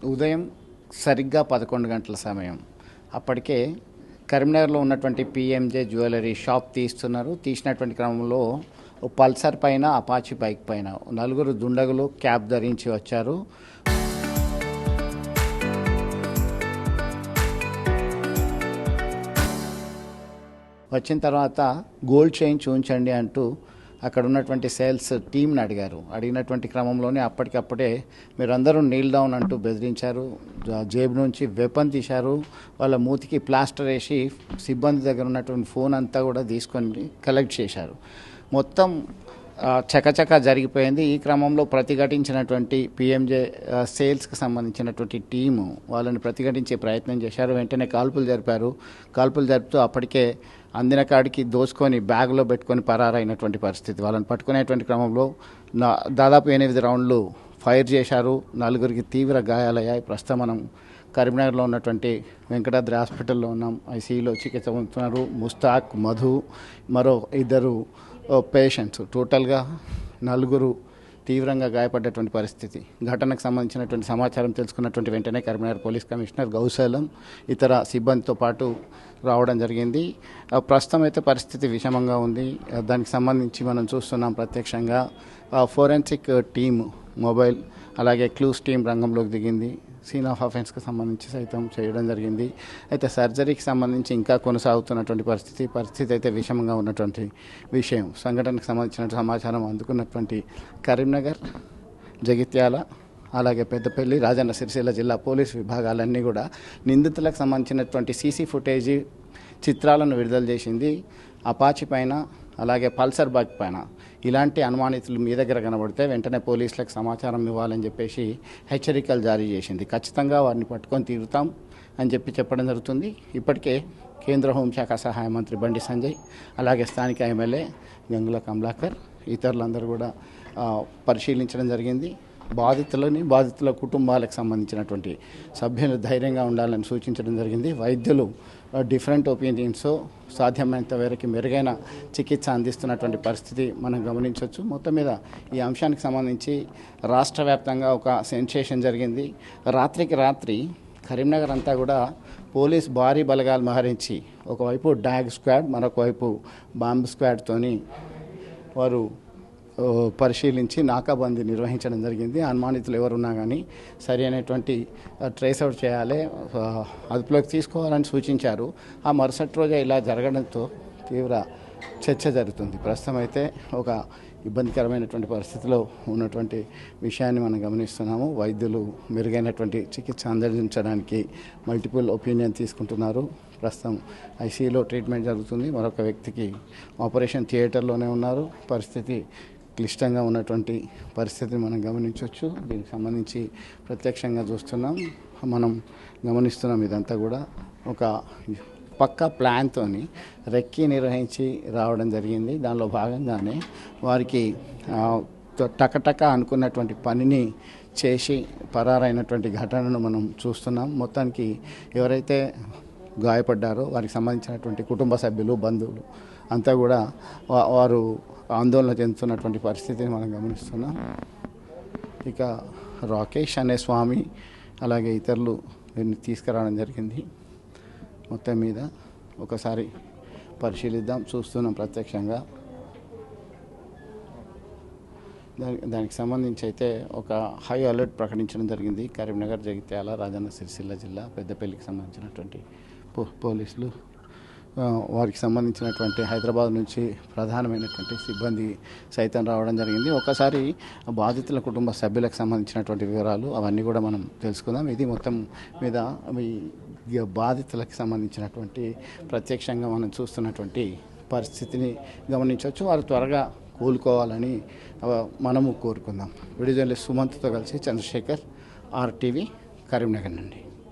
ఉదయం సరిగ్గా 11 గంటల సమయం. అప్పటికే కరీంనగర్లో ఉన్నటువంటి పిఎంజే జ్యువెలరీ షాప్ తీస్తున్నారు. తీసినటువంటి క్రమంలో పల్సర్ పైన, అపాచీ బైక్ పైన నలుగురు దుండగులు క్యాప్ ధరించి వచ్చారు. వచ్చిన తర్వాత గోల్డ్ చైన్ చూపించండి అంటూ అక్కడ ఉన్నటువంటి సేల్స్ టీంని అడిగినటువంటి క్రమంలోనే అప్పటికప్పుడే మీరందరూ నీల్ డౌన్ అంటూ బెదిరించారు. జేబు నుంచి వెపన్ తీశారు. వాళ్ళ మూతికి ప్లాస్టర్ వేసి సిబ్బంది దగ్గర ఉన్నటువంటి ఫోన్ అంతా కూడా తీసుకొని కలెక్ట్ చేశారు. మొత్తం చకచక జరిగిపోయింది. ఈ క్రమంలో ప్రతిఘటించినటువంటి పిఎంజే సేల్స్కి సంబంధించినటువంటి టీము వాళ్ళని ప్రతిఘటించే ప్రయత్నం చేశారు. వెంటనే కాల్పులు జరుపుతూ అప్పటికే అందిన కాడికి దోసుకొని బ్యాగ్లో పెట్టుకొని పరారైనటువంటి పరిస్థితి. వాళ్ళని పట్టుకునేటువంటి క్రమంలో దాదాపు 8 రౌండ్లు ఫైర్ చేశారు. నలుగురికి తీవ్ర గాయాలయ్యాయి. ప్రస్తుతం మనం కరీంనగర్లో ఉన్నటువంటి వెంకటాద్రి హాస్పిటల్లో ఉన్నాం. ఐసీయూలో చికిత్స పొందుతున్నారు. ముస్తాక్, మధు, మరో 2 పేషెంట్స్, టోటల్గా 4 తీవ్రంగా గాయపడ్డటువంటి పరిస్థితి. ఘటనకు సంబంధించినటువంటి సమాచారం తెలుసుకున్నటువంటి వెంటనే కరీంనగర్ పోలీస్ కమిషనర్ గౌసేలం ఇతర సిబ్బందితో పాటు రావడం జరిగింది. ప్రస్తుతం అయితే పరిస్థితి విషమంగా ఉంది. దానికి సంబంధించి మనం చూస్తున్నాం ప్రత్యక్షంగా ఫోరెన్సిక్ టీమ్ మొబైల్ అలాగే క్లూస్ టీం రంగంలోకి దిగింది. సీన్ ఆఫ్ అఫెన్స్కి సంబంధించి సైతం చేయడం జరిగింది. అయితే సర్జరీకి సంబంధించి ఇంకా కొనసాగుతున్నటువంటి పరిస్థితి అయితే విషమంగా ఉన్నటువంటి విషయం. సంఘటనకు సంబంధించిన సమాచారం అందుకున్నటువంటి కరీంనగర్, జగిత్యాల అలాగే పెద్దపల్లి, రాజన్న సిరిసిల్ల జిల్లా పోలీస్ విభాగాలన్నీ కూడా నిందితులకు సంబంధించినటువంటి సీసీ ఫుటేజీ చిత్రాలను విడుదల చేసింది. అపాచీ పైన అలాగే పల్సర్ బైక్ పైన ఇలాంటి అనుమానితులు మీ దగ్గర కనబడితే వెంటనే పోలీసులకు సమాచారం ఇవ్వాలని చెప్పేసి హెచ్చరికలు జారీ చేసింది. ఖచ్చితంగా వారిని పట్టుకొని తీరుతాం అని చెప్పడం జరుగుతుంది. ఇప్పటికే కేంద్ర హోంశాఖ సహాయ మంత్రి బండి సంజయ్ అలాగే స్థానిక ఎమ్మెల్యే గంగుల కమలాకర్ ఇతరులందరూ కూడా పరిశీలించడం జరిగింది. బాధితుల కుటుంబాలకు సంబంధించినటువంటి సభ్యులు ధైర్యంగా ఉండాలని సూచించడం జరిగింది. వైద్యులు డిఫరెంట్ ఒపీనియన్స్ సాధ్యమైనంత మేరకు మెరుగైన చికిత్స అందిస్తున్నటువంటి పరిస్థితి మనం గమనించవచ్చు. మొత్తం మీద ఈ అంశానికి సంబంధించి రాష్ట్ర వ్యాప్తంగా ఒక సెన్సేషన్ జరిగింది. రాత్రికి రాత్రి కరీంనగర్ అంతా కూడా పోలీస్ భారీ బలగాలు మోహరించి ఒకవైపు డాగ్ స్క్వాడ్ మరొకవైపు బాంబ్ స్క్వాడ్తోని వారు పరిశీలించి నాకాబందీ నిర్వహించడం జరిగింది. అనుమానితులు ఎవరున్నా కానీ సరి అయినటువంటి ట్రేస్ అవుట్ చేయాలి, అదుపులోకి తీసుకోవాలని సూచించారు. ఆ మరుసటి రోజే ఇలా జరగడంతో తీవ్ర చర్చ జరుగుతుంది. ప్రస్తుతం అయితే ఒక ఇబ్బందికరమైనటువంటి పరిస్థితిలో ఉన్నటువంటి విషయాన్ని మనం గమనిస్తున్నాము. వైద్యులు మెరుగైనటువంటి చికిత్స అందించడానికి మల్టిపుల్ ఒపీనియన్ తీసుకుంటున్నారు. ప్రస్తుతం ఐసీయూలో ట్రీట్మెంట్ జరుగుతుంది. మరొక వ్యక్తికి ఆపరేషన్ థియేటర్లోనే ఉన్నారు. పరిస్థితి క్లిష్టంగా ఉన్నటువంటి పరిస్థితిని మనం గమనించవచ్చు. దీనికి సంబంధించి ప్రత్యక్షంగా మనం గమనిస్తున్నాం. ఇదంతా కూడా ఒక పక్కా ప్లాన్తో రెక్కీ నిర్వహించి రావడం జరిగింది. దానిలో భాగంగానే వారికి టకటక అనుకున్నటువంటి పనిని చేసి పరారైనటువంటి ఘటనను మనం చూస్తున్నాం. మొత్తానికి ఎవరైతే గాయపడ్డారో వారికి సంబంధించినటువంటి కుటుంబ సభ్యులు, బంధువులు అంతా కూడా వారు ఆందోళన చెందుతున్నటువంటి పరిస్థితిని మనం గమనిస్తున్నాం. ఇక రాకేష్ అనే స్వామి అలాగే ఇతరులు దీన్ని తీసుకురావడం జరిగింది. మొత్తం మీద ఒకసారి పరిశీలిద్దాం. చూస్తున్నాం ప్రత్యక్షంగా. దానికి సంబంధించి అయితే ఒక హై అలర్ట్ ప్రకటించడం జరిగింది. కరీంనగర్, జగిత్యాల, రాజన్న సిరిసిల్ల జిల్లా, పెద్దపల్లికి సంబంధించినటువంటి పోలీసులు వారికి సంబంధించినటువంటి హైదరాబాద్ నుంచి ప్రధానమైనటువంటి సిబ్బంది సైతం రావడం జరిగింది. ఒకసారి బాధితుల కుటుంబ సభ్యులకు సంబంధించినటువంటి వివరాలు అవన్నీ కూడా మనం తెలుసుకుందాం. ఇది మొత్తం మీద ఈ బాధితులకు సంబంధించినటువంటి ప్రత్యక్షంగా మనం చూస్తున్నటువంటి పరిస్థితిని గమనించవచ్చు. వారు త్వరగా కోలుకోవాలని మనము కోరుకుందాం. వీడియో జర్నలిస్ట్ సుమంత్తో కలిసి చంద్రశేఖర్, RTV, కరీంనగర్ నుండి.